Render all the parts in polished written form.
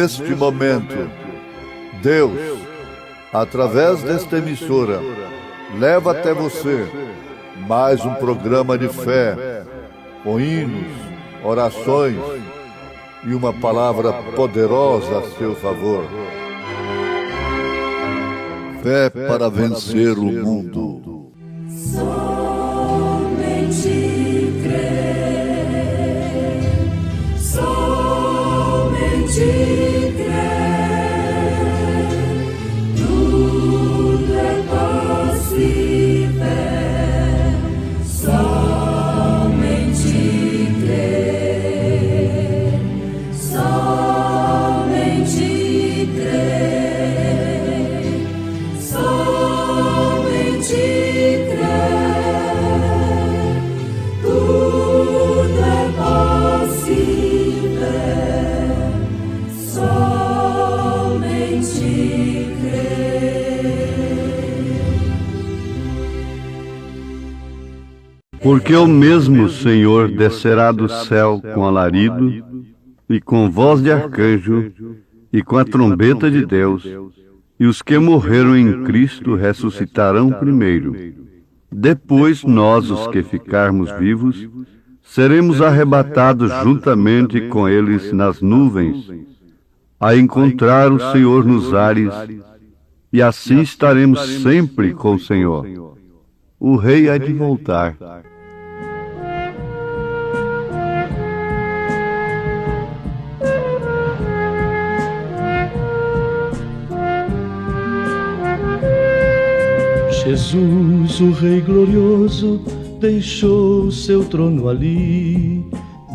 neste momento, Deus, através desta emissora, leva até você mais um programa de fé, com hinos, orações e uma palavra poderosa a seu favor. Fé para vencer o mundo. Somente crer, somente crer, tudo é possível. Somente crer, somente crer, somente crer, tudo é possível. Somente crer. Porque o mesmo Senhor descerá do céu com alarido, e com voz de arcanjo, e com a trombeta de Deus, e os que morreram em Cristo ressuscitarão primeiro. Depois nós, os que ficarmos vivos, seremos arrebatados juntamente com eles nas nuvens, a encontrar o Senhor nos ares, e assim estaremos sempre com o Senhor. O Rei há de voltar. Jesus, o Rei glorioso, deixou seu trono ali,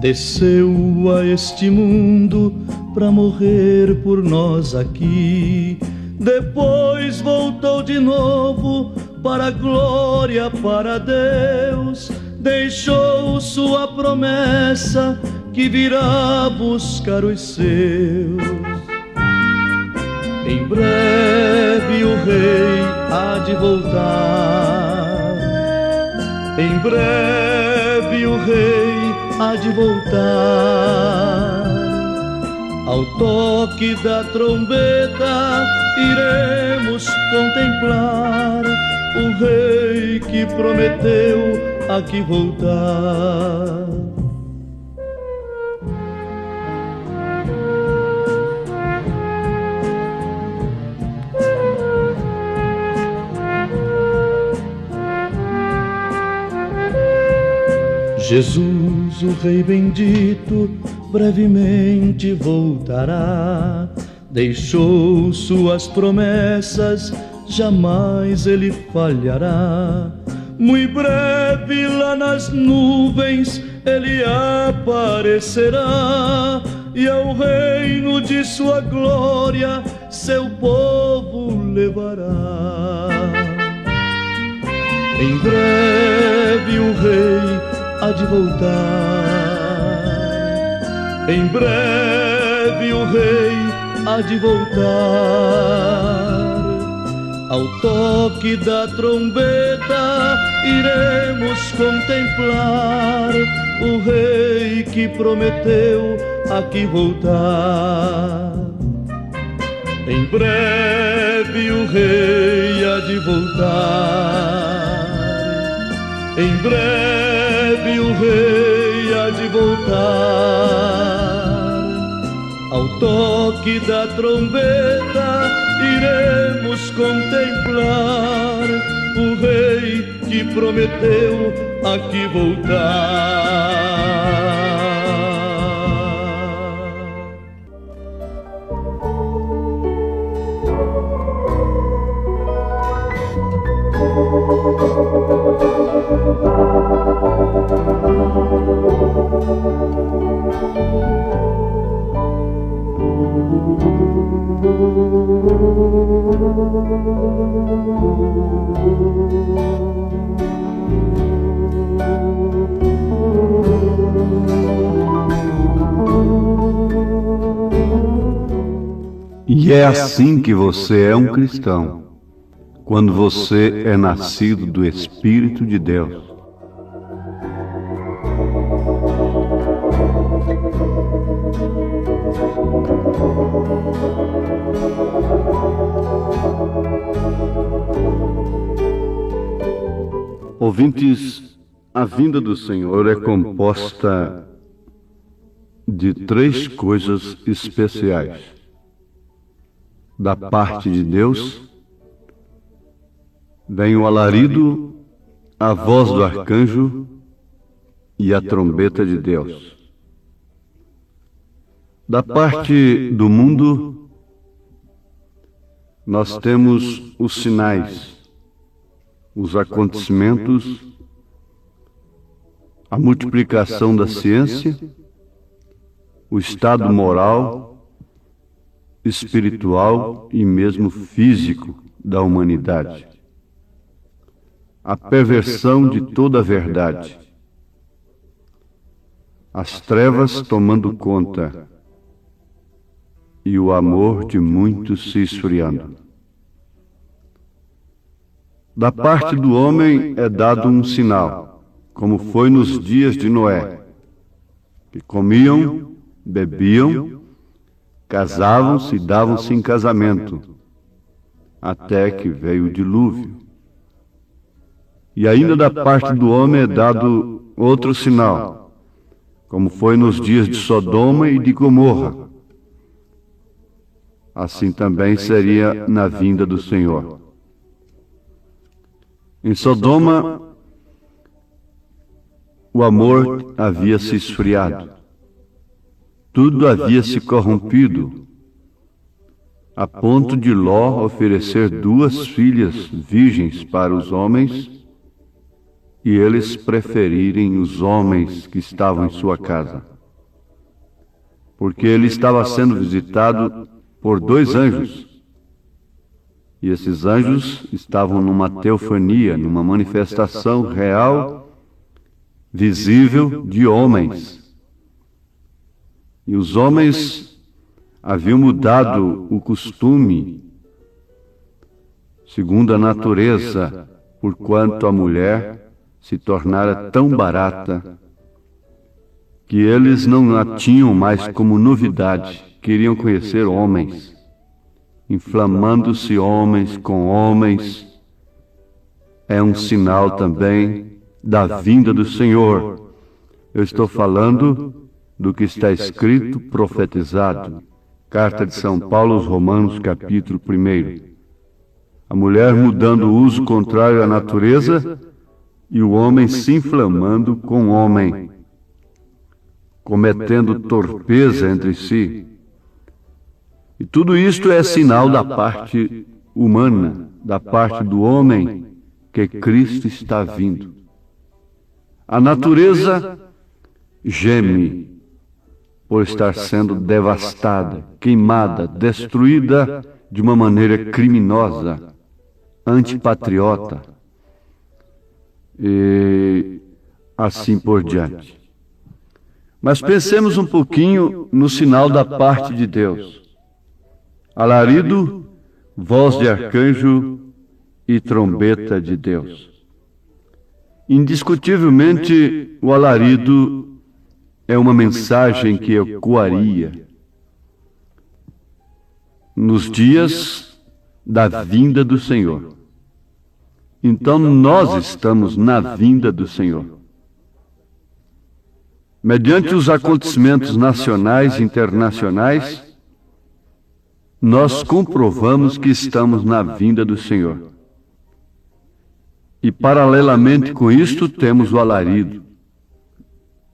desceu a este mundo para morrer por nós aqui. Depois voltou de novo para a glória, para Deus, deixou sua promessa que virá buscar os seus. Em breve o Rei há de voltar. Em breve o Rei há de voltar. Ao toque da trombeta iremos contemplar o Rei que prometeu aqui voltar. Jesus, o Rei bendito, brevemente voltará. Deixou suas promessas, jamais ele falhará. Muito breve lá nas nuvens ele aparecerá, e ao reino de sua glória seu povo levará. Em breve o Rei há de voltar. Em breve o Rei há de voltar. Ao toque da trombeta iremos contemplar o Rei que prometeu aqui voltar. Em breve o Rei há de voltar. Em breve o Rei há de voltar. Ao toque da trombeta iremos contemplar o Rei que prometeu aqui voltar. E é assim que você é um cristão, quando você é nascido do Espírito de Deus. Ouvintes, a vinda do Senhor é composta de três coisas especiais. Da parte de Deus, vem o alarido, a voz do arcanjo e a trombeta de Deus. Da parte do mundo, nós temos os sinais, os acontecimentos, a multiplicação da ciência, o estado moral, espiritual e mesmo físico da humanidade. A perversão de toda a verdade. As trevas tomando conta e o amor de muitos se esfriando. Da parte do homem é dado um sinal, como foi nos dias de Noé, que comiam, bebiam, casavam-se e davam-se em casamento, até que veio o dilúvio. E ainda da parte do homem é dado outro sinal, como foi nos dias de Sodoma e de Gomorra. Assim também seria na vinda do Senhor. Em Sodoma, o amor havia se esfriado. Tudo havia se corrompido, a ponto de Ló oferecer 2 filhas virgens para os homens e eles preferirem os homens que estavam em sua casa. Porque ele estava sendo visitado por 2 anjos. E esses anjos estavam numa teofania, numa manifestação real, visível de homens. E os homens haviam mudado o costume, segundo a natureza, porquanto a mulher se tornara tão barata que eles não a tinham mais como novidade, queriam conhecer homens, inflamando-se homens com homens. É um sinal também da vinda do Senhor. Eu estou falando do que está escrito, profetizado. Carta de São Paulo aos Romanos, capítulo 1. A mulher mudando o uso contrário à natureza e o homem se inflamando com o homem, cometendo torpeza entre si. E tudo isto é sinal da parte humana, da parte do homem, que Cristo está vindo. A natureza geme por estar sendo devastada, queimada, destruída de uma maneira criminosa, antipatriota e assim por diante. Mas pensemos um pouquinho no sinal da parte de Deus. Alarido, voz de arcanjo e trombeta de Deus. Indiscutivelmente, o alarido é uma mensagem que ecoaria nos dias da vinda do Senhor. Então nós estamos na vinda do Senhor. Mediante os acontecimentos nacionais e internacionais, nós comprovamos que estamos na vinda do Senhor. E paralelamente com isto temos o alarido,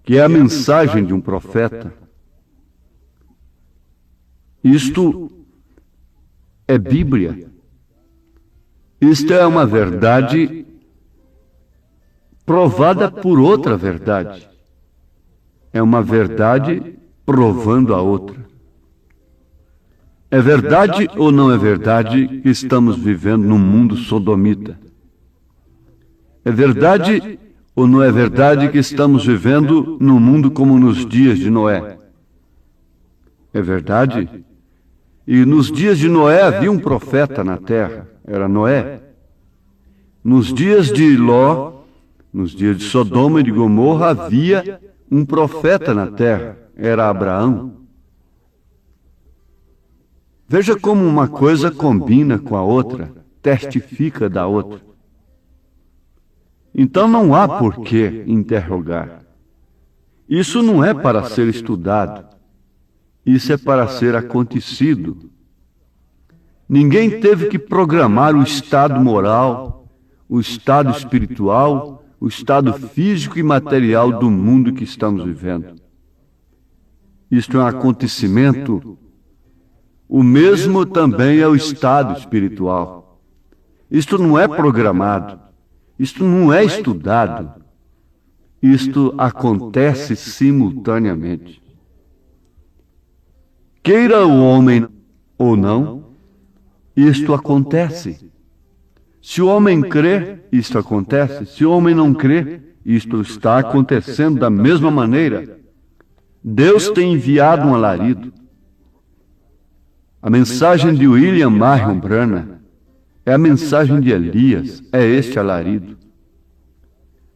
que é a mensagem de um profeta. Isto é Bíblia. Isto é uma verdade provada por outra verdade. É uma verdade provando a outra. É verdade ou não é verdade que estamos vivendo num mundo sodomita? É verdade ou não é verdade que estamos vivendo num mundo como nos dias de Noé? É verdade? E nos dias de Noé havia um profeta na terra, era Noé. Nos dias de Ló, nos dias de Sodoma e de Gomorra, havia um profeta na terra, era Abraão. Veja como uma coisa combina com a outra, testifica da outra. Então não há por que interrogar. Isso não é para ser estudado. Isso é para ser acontecido. Ninguém teve que programar o estado moral, o estado espiritual, o estado físico e material do mundo que estamos vivendo. Isto é um acontecimento. O mesmo também é o estado espiritual. Isto não é programado. Isto não é estudado. Isto acontece simultaneamente. Queira o homem ou não, isto acontece. Se o homem crê, isto acontece. Se o homem não crê, isto está acontecendo da mesma maneira. Deus tem enviado um alarido. A mensagem de William Marion Branham é a mensagem de Elias, é este alarido.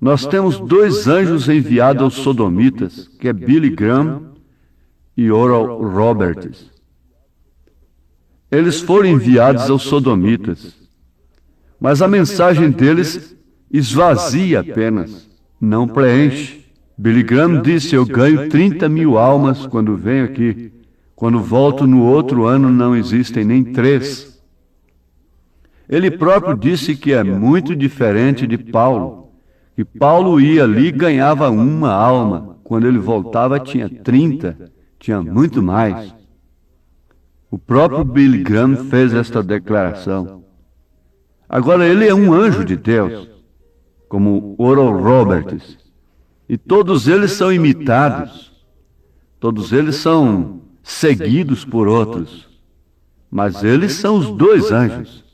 Nós temos 2 anjos enviados aos sodomitas, que é Billy Graham e Oral Roberts. Eles foram enviados aos sodomitas, mas a mensagem deles esvazia apenas, não preenche. Billy Graham disse: eu ganho 30.000 almas quando venho aqui. Quando volto no outro ano não existem nem 3. Ele próprio disse que é muito diferente de Paulo, que Paulo ia ali e ganhava 1 alma. Quando ele voltava tinha 30, tinha muito mais. O próprio Billy Graham fez esta declaração. Agora, ele é um anjo de Deus, como Oral Roberts, e todos eles são imitados, todos eles são seguidos por outros, mas eles são os 2 anjos.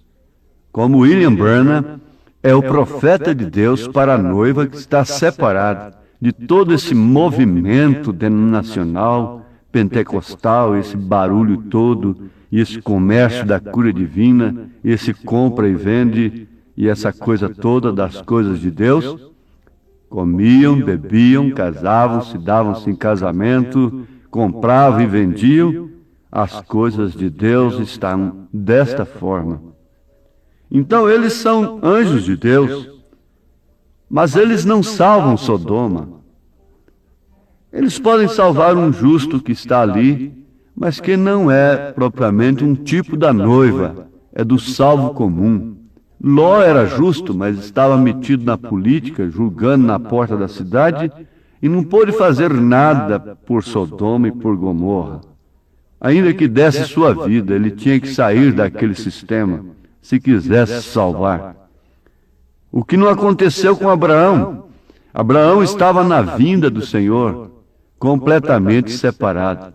Como William Branham é o profeta de Deus para a noiva que está separada de todo esse movimento denominacional, pentecostal, esse barulho todo, e esse comércio da cura divina, e esse compra e vende, e essa coisa toda das coisas de Deus. Comiam, bebiam, casavam-se, davam-se em casamento, compravam e vendiam. As coisas de Deus estão desta forma. Então eles são anjos de Deus, mas eles não salvam Sodoma. Eles podem salvar um justo que está ali, mas que não é propriamente um tipo da noiva, é do salvo comum. Ló era justo, mas estava metido na política, julgando na porta da cidade, e não pôde fazer nada por Sodoma e por Gomorra. Ainda que desse sua vida, ele tinha que sair daquele sistema, se quisesse salvar. O que não aconteceu com Abraão? Abraão estava na vinda do Senhor, completamente separado.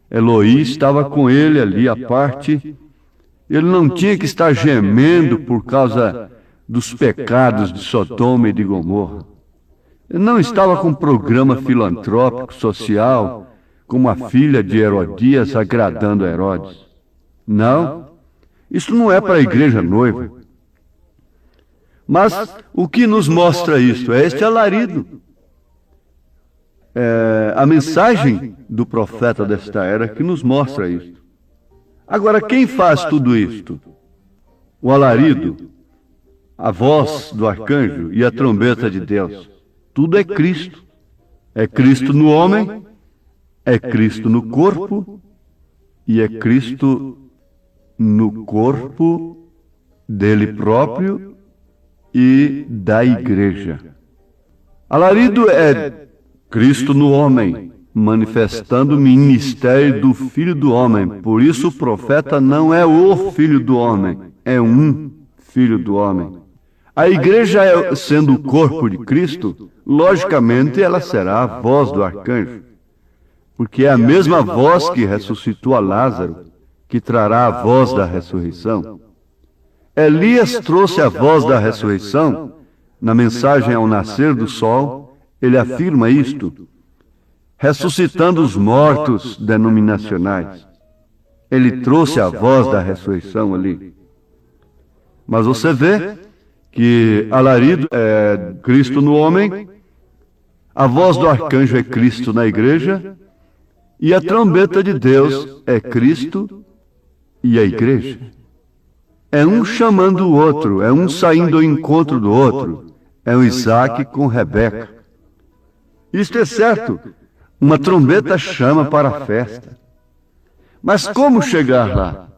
Eloí estava com ele ali à parte. Ele não tinha que estar gemendo por causa dos pecados de Sodoma e de Gomorra. Ele não estava com um programa filantrópico, social, como a filha de Herodias agradando a Herodes. Não, isso não é para a igreja noiva. Mas o que nos mostra isso? É este alarido. A mensagem do profeta desta era que nos mostra isso. Agora, quem faz tudo isto? O alarido, a voz do arcanjo e a trombeta de Deus. Tudo é Cristo. É Cristo no homem, é Cristo no corpo e é Cristo no corpo dele próprio e da igreja. Alarido é Cristo no homem, manifestando o ministério do Filho do Homem. Por isso o profeta não é o Filho do Homem, é um Filho do Homem. A igreja, sendo o corpo de Cristo, logicamente ela será a voz do arcanjo, porque é a mesma voz que ressuscitou a Lázaro, que trará a voz da ressurreição. Elias trouxe a voz da ressurreição. Na mensagem ao nascer do sol, ele afirma isto, ressuscitando os mortos denominacionais. Ele trouxe a voz da ressurreição ali. Mas você vê que alarido é Cristo no homem, a voz do arcanjo é Cristo na igreja, e a trombeta de Deus é Cristo e a igreja. É um chamando o outro, é um saindo ao encontro do outro, é um Isaac com Rebeca. Isto é certo, uma trombeta chama para a festa. Mas como chegar lá?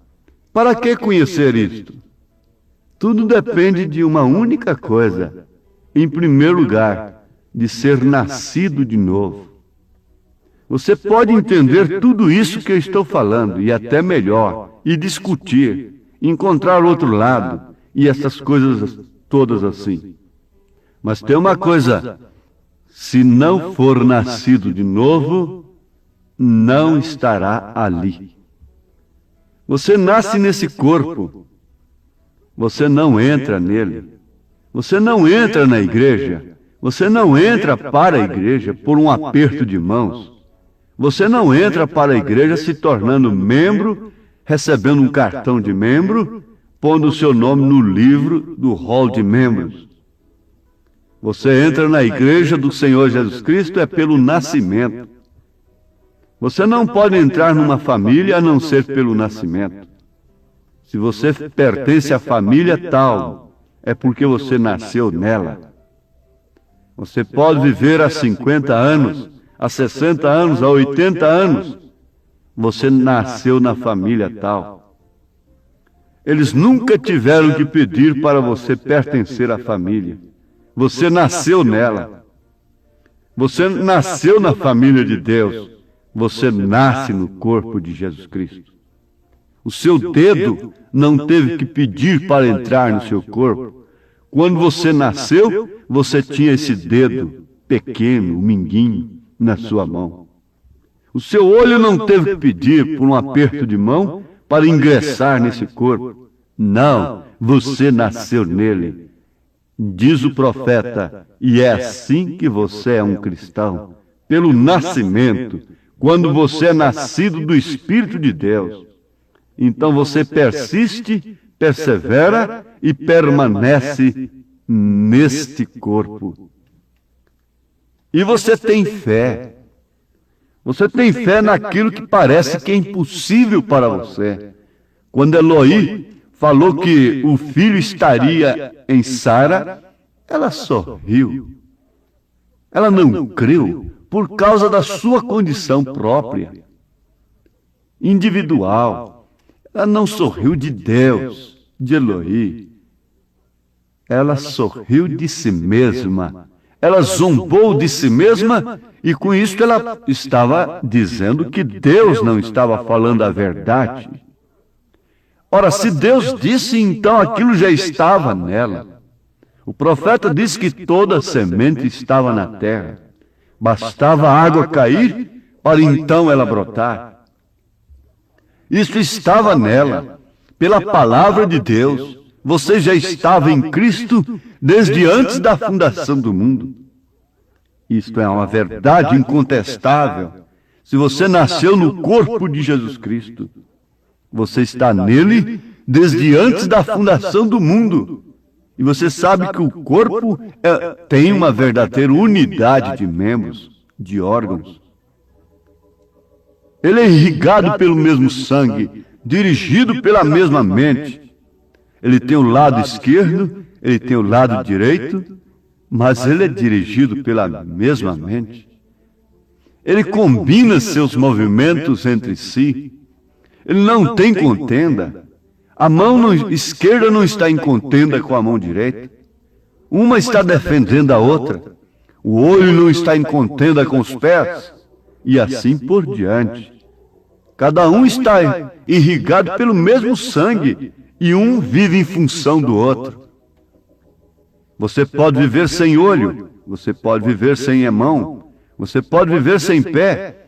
Para que conhecer isto? Tudo depende de uma única coisa. Em primeiro lugar, de ser nascido de novo. Você pode entender tudo isso que eu estou falando, e até melhor, e discutir, encontrar outro lado, e essas coisas todas assim. Mas tem uma coisa, se não for nascido de novo, não estará ali. Você nasce nesse corpo, você não entra nele. Você não entra na igreja, você não entra para a igreja por um aperto de mãos. Você não entra para a igreja se tornando membro, recebendo um cartão de membro, pondo o seu nome no livro do rol de membros. Você entra na igreja do Senhor Jesus Cristo pelo nascimento. Você não pode entrar numa família a não ser pelo nascimento. Se você pertence à família tal, é porque você nasceu nela. Você pode viver há 50 anos, há 60 anos, há 80 anos. Você nasceu na família tal. Eles nunca tiveram que pedir para você pertencer à família. Você nasceu nela. Você nasceu na família de Deus. Você nasce no corpo de Jesus Cristo. O seu dedo não teve que pedir para entrar no seu corpo. Quando você nasceu, você tinha esse dedo pequeno, minguinho, na sua mão. O seu olho não teve que pedir por um aperto de mão para ingressar nesse corpo. Não, você nasceu nele. Diz o profeta, e é assim que você é um cristão, pelo nascimento, quando você é nascido do Espírito de Deus. Então você persiste, persevera e permanece neste corpo. E você tem fé. Você tem fé naquilo que parece que é impossível para você. Quando Eloi falou que o filho estaria em Sara, ela sorriu. Ela não creu por causa da sua condição própria, individual. Ela não sorriu de Deus, de Eloi. Ela sorriu de si mesma. Ela zombou de si mesma e com isso ela estava dizendo que Deus não estava falando a verdade. Ora, se Deus disse, então aquilo já estava nela. O profeta disse que toda semente estava na terra. Bastava a água cair para então ela brotar. Isso estava nela, pela palavra de Deus. Você já estava em Cristo desde antes da fundação do mundo. Isto é uma verdade incontestável. Se você nasceu no corpo de Jesus Cristo, você está nele desde antes da fundação do mundo. E você sabe que o corpo tem uma verdadeira unidade de membros, de órgãos. Ele é irrigado pelo mesmo sangue, dirigido pela mesma mente. Ele tem o lado esquerdo, ele tem o lado direito, mas ele é dirigido pela mesma mente. Ele combina seus movimentos entre si. Ele não tem contenda. A mão esquerda não está em contenda com a mão direita. Uma está defendendo a outra. O olho não está em contenda com os pés. E assim por diante. Cada um está irrigado pelo mesmo sangue. E um vive em função do outro. Você pode viver sem olho, você pode viver sem mão, você pode viver sem pé.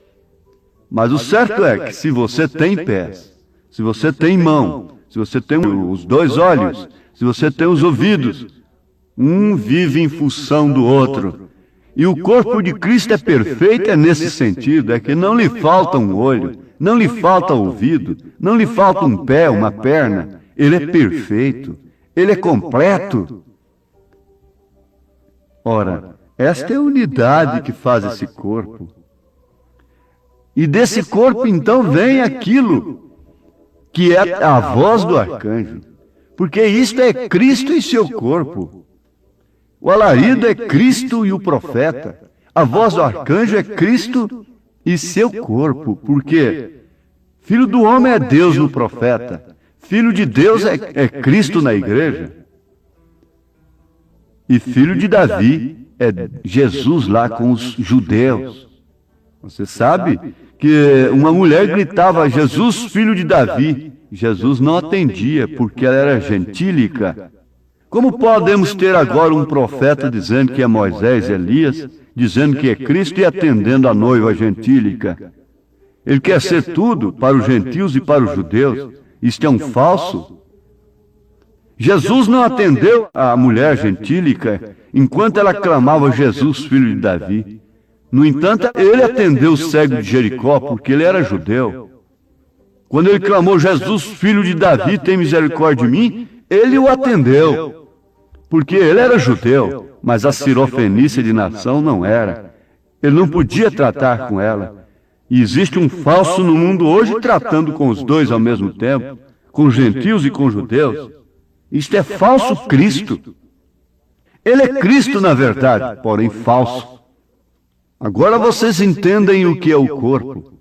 Mas o certo é que se você tem pés, se você tem mão, se você tem os dois olhos, se você tem os ouvidos, um vive em função do outro. E o corpo de Cristo é perfeito nesse sentido, é que não lhe falta um olho, não lhe falta ouvido, não lhe falta um pé, uma perna. Ele é perfeito, ele é completo. Ora, esta é a unidade que faz esse corpo. E desse corpo, então, vem aquilo que é a voz do arcanjo. Porque isto é Cristo em seu corpo. O alarido é Cristo e o profeta. A voz do arcanjo é Cristo e seu corpo, porque filho do homem é Deus no profeta, filho de Deus é Cristo na igreja, e filho de Davi é Jesus lá com os judeus. Você sabe que uma mulher gritava, Jesus, filho de Davi. Jesus não atendia, porque ela era gentílica. Como podemos ter agora um profeta dizendo que é Moisés, Elias, dizendo que é Cristo e atendendo a noiva gentílica? Ele quer ser tudo para os gentios e para os judeus. Isto é um falso. Jesus não atendeu a mulher gentílica enquanto ela clamava Jesus, filho de Davi. No entanto, ele atendeu o cego de Jericó, porque ele era judeu. Quando ele clamou, Jesus, filho de Davi, tem misericórdia de mim, ele o atendeu, porque ele era judeu, mas a cirofenícia de nação não era. Ele não podia tratar com ela. E existe um falso no mundo hoje tratando com os dois ao mesmo tempo, com gentios e com judeus. Isto é falso Cristo. Ele é Cristo na verdade, porém falso. Agora vocês entendem o que é o corpo.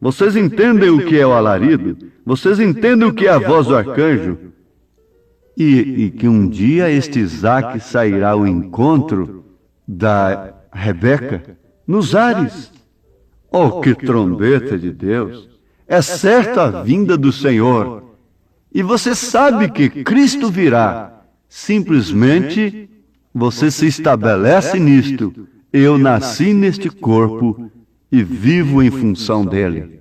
Vocês entendem o que é o alarido. Vocês entendem o que é a voz do arcanjo. E que um dia este Isaac sairá ao encontro da Rebeca nos ares. Oh, que trombeta de Deus! É certa a vinda do Senhor. E você sabe que Cristo virá. Simplesmente você se estabelece nisto. Eu nasci neste corpo e vivo em função dele.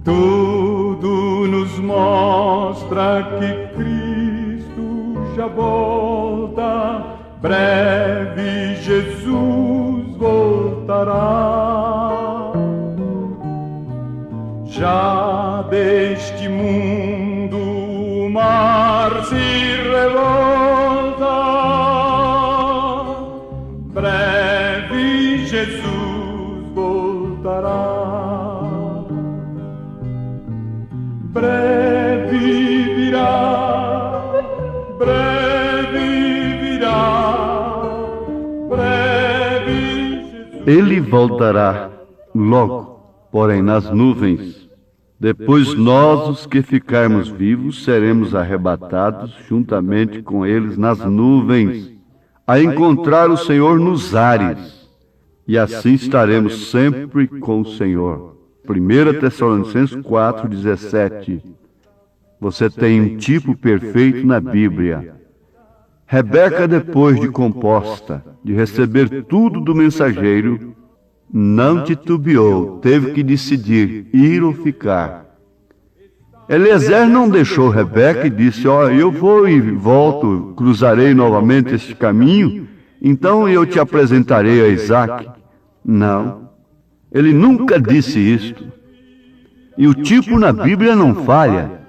Tudo nos mostra que Cristo já volta, breve Jesus voltará. Já deste mundo o mar se revolta, breve Jesus voltará, breve virá, breve virá, breve Jesus. Ele voltará logo, porém nas nuvens. Depois nós, os que ficarmos vivos, seremos arrebatados juntamente com eles nas nuvens, a encontrar o Senhor nos ares, e assim estaremos sempre com o Senhor. 1 Tessalonicenses 4:17. Você tem um tipo perfeito na Bíblia. Rebeca, depois de composta, de receber tudo do mensageiro, não titubeou, teve que decidir ir ou ficar. Eliezer não deixou Rebeca e disse, eu vou e volto, cruzarei novamente este caminho, então eu te apresentarei a Isaac. Não, ele nunca disse isto. E o tipo na Bíblia não falha.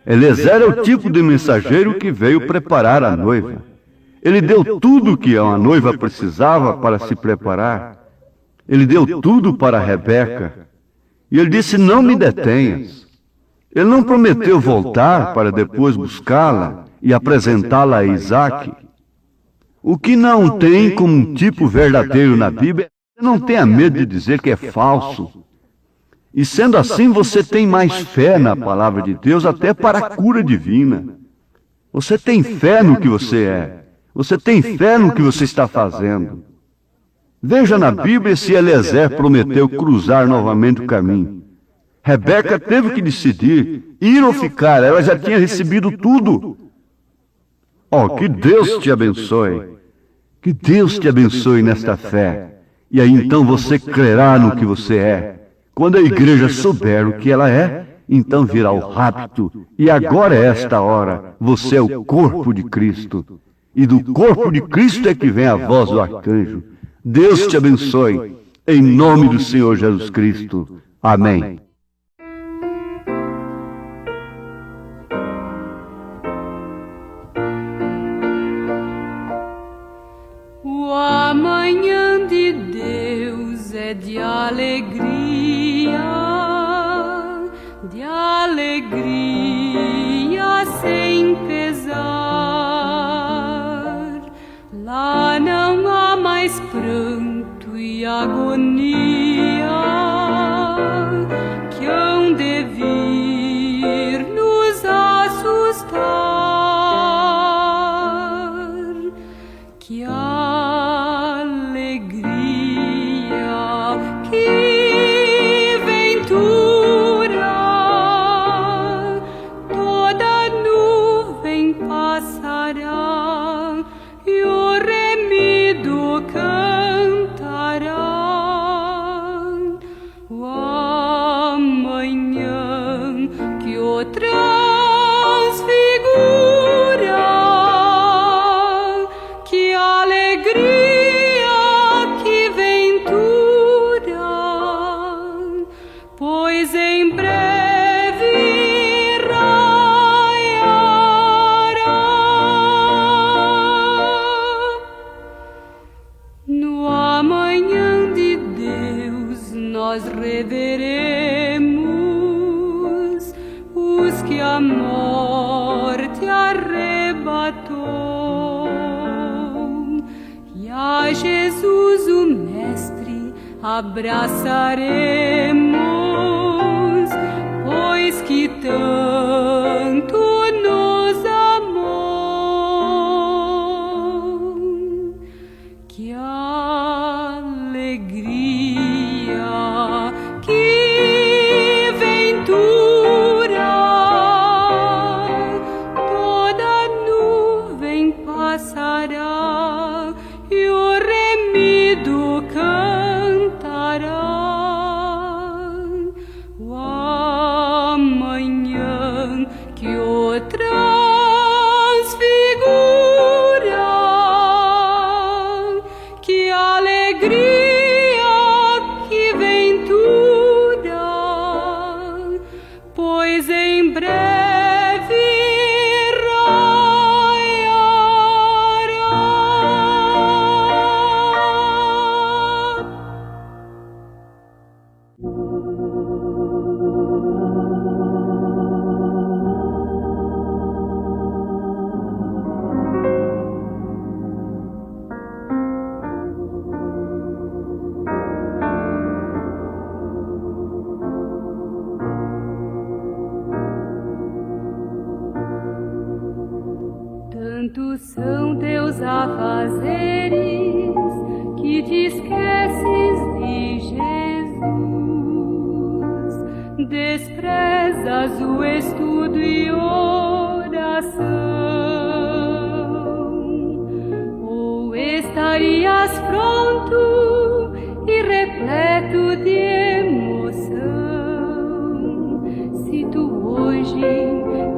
Eliezer é o tipo de mensageiro que veio preparar a noiva. Ele deu tudo o que a noiva precisava para se preparar. Ele deu tudo para Rebeca. E ele disse, não me detenhas. Ele não prometeu voltar para depois buscá-la e apresentá-la a Isaac. O que não tem como um tipo verdadeiro na Bíblia, não tenha medo de dizer que é falso. E sendo assim, você tem mais fé na palavra de Deus até para a cura divina. Você tem fé no que você é. Você tem fé no que você está fazendo. Veja na Bíblia se Eliezer prometeu cruzar novamente o caminho. Rebeca teve que decidir, ir ou ficar, ela já tinha recebido tudo. Que Deus te abençoe. Que Deus te abençoe nesta fé. E aí então você crerá no que você é. Quando a igreja souber o que ela é, então virá o rapto. E agora é esta hora. Você é o corpo de Cristo. E do corpo de Cristo é que vem a voz do arcanjo. Deus te abençoe, em nome do Senhor Jesus Cristo. Amém. O amanhã de Deus é de alegria, de alegria sem pesar. Lá não há mais pranto e agonia que hão de vir nos assustar. Que alegria, que ventura, toda nuvem passará e o remido cantará. O amanhã que o transfigura, que alegria, que ventura, pois em breve raiará. No amanhã de Deus nós reveremos os que a morte arrebatou, e a Jesus o Mestre abraçaremos, pois que tanto nos amou. Que alegria, que ventura, toda nuvem passará e o remido cantará. O amanhã que o transfigura, que alegria, que ventura, pois em breve raiará. Tantos são teus afazeres que te esqueces de Jesus, desprezas o estudo e oração. Ou estarias pronto e repleto de emoção, se tu hoje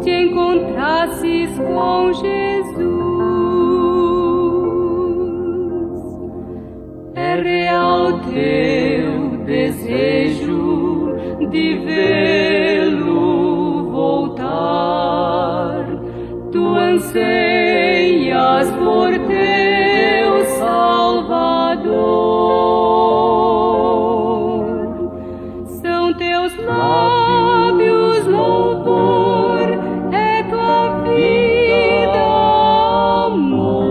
te encontrasses com Jesus. É real teu desejo de vê-lo voltar, tu anseias por teu Salvador. São teus lábios louvor, é tua vida amor.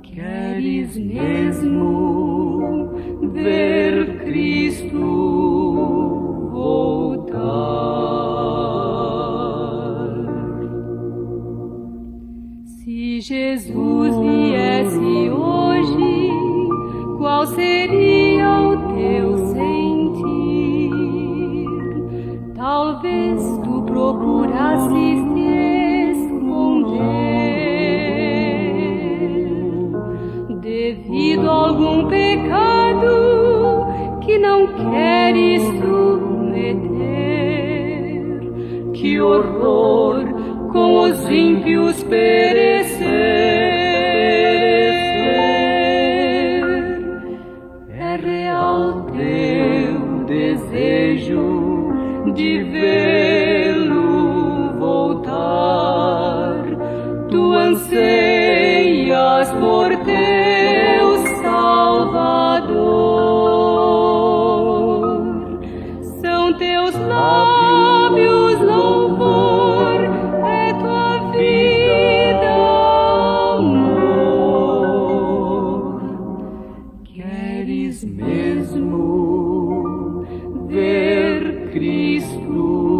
Queres mesmo ver Cristo voltar? Se Jesus viesse hoje, qual seria o teu sentir? Talvez tu procurasses te esconder devido a algum pecado que não queres submeter. Que horror com os ímpios perecer. É real teu desejo de vê-lo voltar, tu anseias por teu Salvador. teus lábios louvor, é tua vida, amor. Queres mesmo ver Cristo